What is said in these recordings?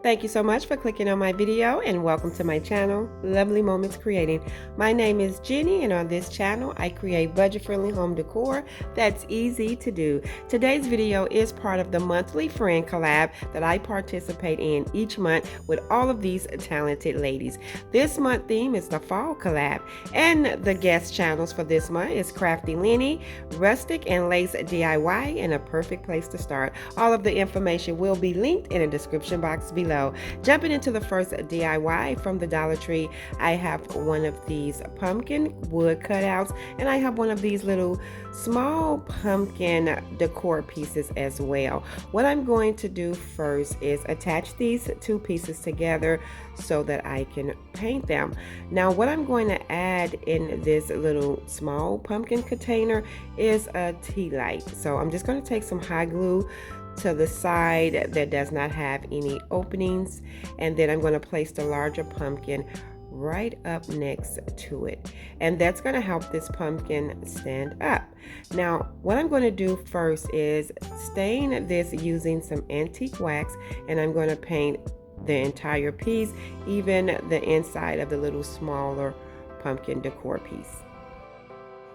Thank you so much for clicking on my video and welcome to my channel, Lovely Moments Creating. My name is Jenny and on this channel I create budget-friendly home decor that's easy to do. Today's video is part of the monthly friend collab that I participate in each month with all of these talented ladies. This month theme is the fall collab and the guest channels for this month is Crafty Lenny, Rustic, and Lace DIY, and a perfect place to start. All of the information will be linked in the description box below. Jumping into the first DIY from the Dollar Tree, I have one of these pumpkin wood cutouts and I have one of these little small pumpkin decor pieces as well. What I'm going to do first is attach these two pieces together so that I can paint them. Now what I'm going to add in this little small pumpkin container is a tea light. So I'm just going to take some hot glue to the side that does not have any openings, and then I'm going to place the larger pumpkin right up next to it, and that's going to help this pumpkin stand up. Now what I'm going to do first is stain this using some antique wax, and I'm going to paint the entire piece, even the inside of the little smaller pumpkin decor piece.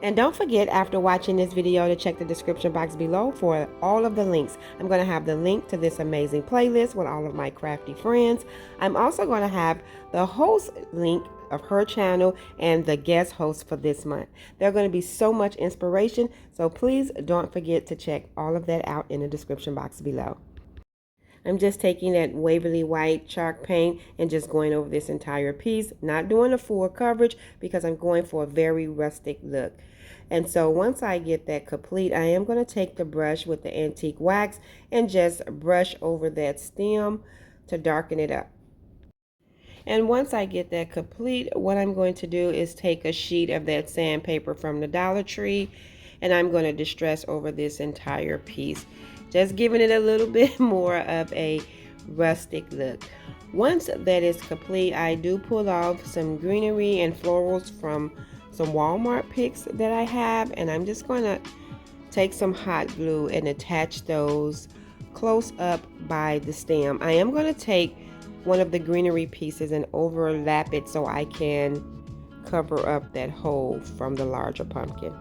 And don't forget, after watching this video, to check the description box below for all of the links. I'm going to have the link to this amazing playlist with all of my crafty friends. I'm also going to have the host link of her channel and the guest host for this month. There's going to be so much inspiration, so please don't forget to check all of that out in the description box below. I'm just taking that Waverly White chalk paint and just going over this entire piece, not doing a full coverage because I'm going for a very rustic look. And so once I get that complete, I am going to take the brush with the antique wax and just brush over that stem to darken it up. And once I get that complete, what I'm going to do is take a sheet of that sandpaper from the Dollar Tree and I'm going to distress over this entire piece, just giving it a little bit more of a rustic look. Once that is complete, I do pull off some greenery and florals from some Walmart picks that I have, and I'm just going to take some hot glue and attach those close up by the stem. I am going to take one of the greenery pieces and overlap it so I can cover up that hole from the larger pumpkin.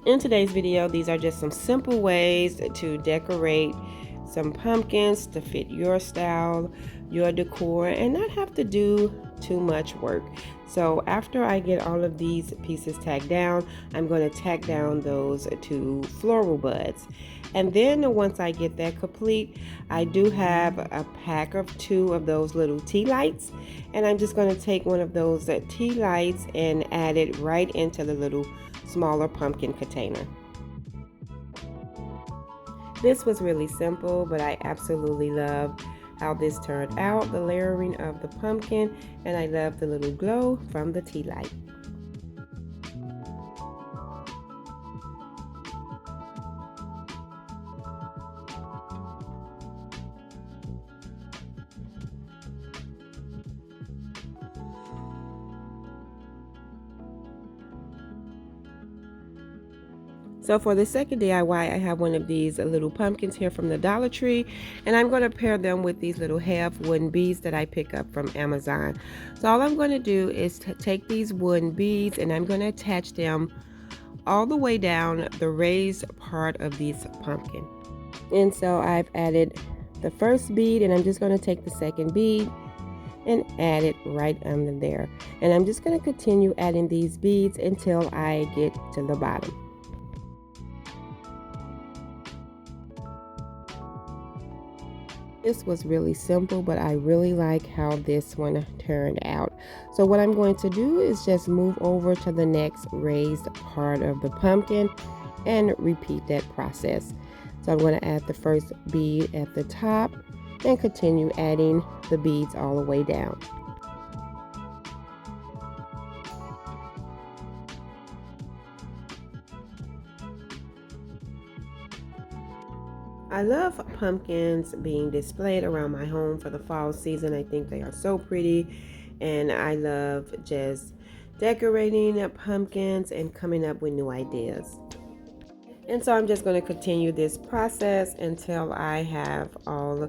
In today's video, these are just some simple ways to decorate some pumpkins to fit your style, your decor, and not have to do too much work. So after I get all of these pieces tacked down, I'm going to tack down those two floral buds. And then once I get that complete, I do have a pack of 2 of those little tea lights, and I'm just going to take one of those tea lights and add it right into the little smaller pumpkin container. This was really simple, but I absolutely love how this turned out, the layering of the pumpkin, and I love the little glow from the tea light. So for the second DIY, I have one of these little pumpkins here from the Dollar Tree, and I'm going to pair them with these little half wooden beads that I pick up from Amazon. So all I'm going to do is take these wooden beads and I'm going to attach them all the way down the raised part of this pumpkin. And so I've added the first bead, and I'm just going to take the second bead and add it right under there. And I'm just going to continue adding these beads until I get to the bottom. This was really simple, but I really like how this one turned out. So what I'm going to do is just move over to the next raised part of the pumpkin and repeat that process. So I'm going to add the first bead at the top and continue adding the beads all the way down. I love pumpkins being displayed around my home for the fall season. I think they are so pretty, and I love just decorating pumpkins and coming up with new ideas. And so I'm just going to continue this process until I have all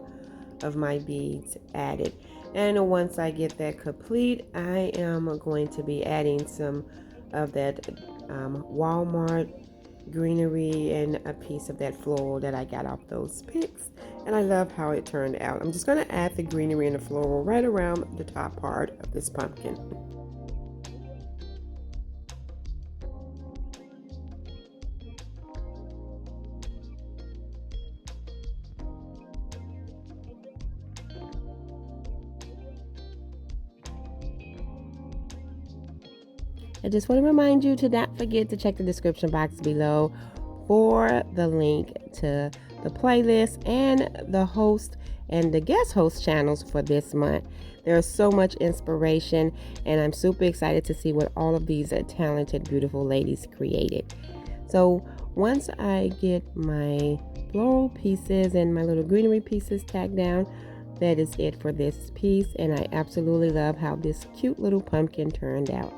of my beads added. And once I get that complete, I am going to be adding some of that Walmart greenery and a piece of that floral that I got off those pics. And I love how it turned out. I'm just going to add the greenery and the floral right around the top part of this pumpkin. I just want to remind you to not forget to check the description box below for the link to the playlist and the host and the guest host channels for this month. There's so much inspiration, and I'm super excited to see what all of these talented, beautiful ladies created. So once I get my floral pieces and my little greenery pieces tagged down, that is it for this piece, and I absolutely love how this cute little pumpkin turned out.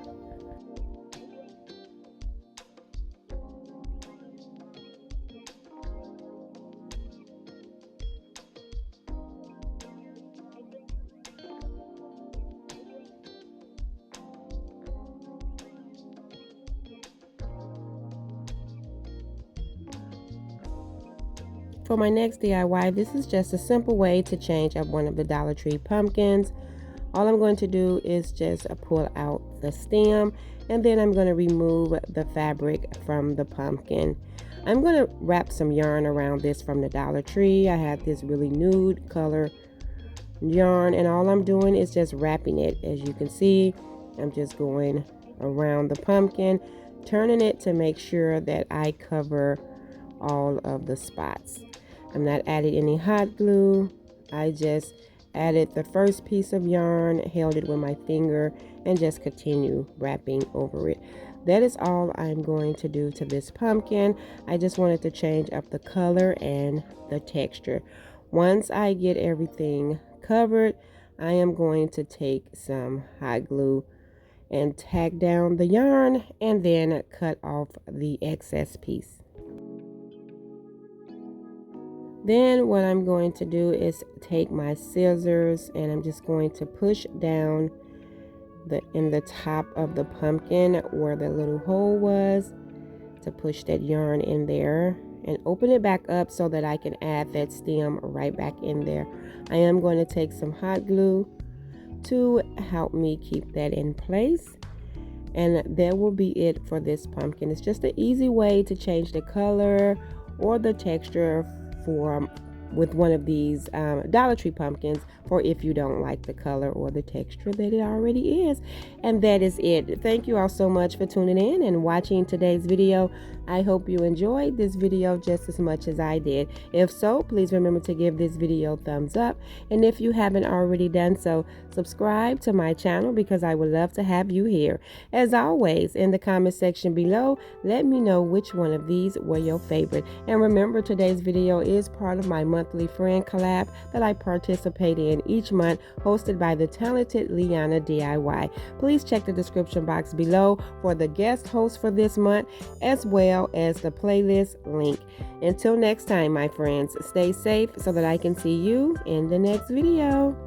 For my next DIY, this is just a simple way to change up one of the Dollar Tree pumpkins. All I'm going to do is just pull out the stem, and then I'm going to remove the fabric from the pumpkin. I'm going to wrap some yarn around this from the Dollar Tree. I have this really nude color yarn, and all I'm doing is just wrapping it. As you can see, I'm just going around the pumpkin, turning it to make sure that I cover all of the spots. I'm not adding any hot glue. I just added the first piece of yarn, held it with my finger, and just continue wrapping over it. That is all I'm going to do to this pumpkin. I just wanted to change up the color and the texture. Once I get everything covered, I am going to take some hot glue and tack down the yarn and then cut off the excess piece. Then what I'm going to do is take my scissors, and I'm just going to push down in the top of the pumpkin where the little hole was, to push that yarn in there and open it back up so that I can add that stem right back in there. I am going to take some hot glue to help me keep that in place. And that will be it for this pumpkin. It's just an easy way to change the color or the texture with one of these Dollar Tree pumpkins, for if you don't like the color or the texture that it already is. And that is it. Thank you all so much for tuning in and watching today's video. I hope you enjoyed this video just as much as I did. If so, please remember to give this video a thumbs up, and if you haven't already done so, subscribe to my channel, because I would love to have you here. As always, in the comment section below, let me know which one of these were your favorite. And remember, today's video is part of my monthly friend collab that I participate in each month, hosted by the talented Liana DIY. Please check the description box below for the guest host for this month, as well as the playlist link. Until next time, my friends, stay safe so that I can see you in the next video.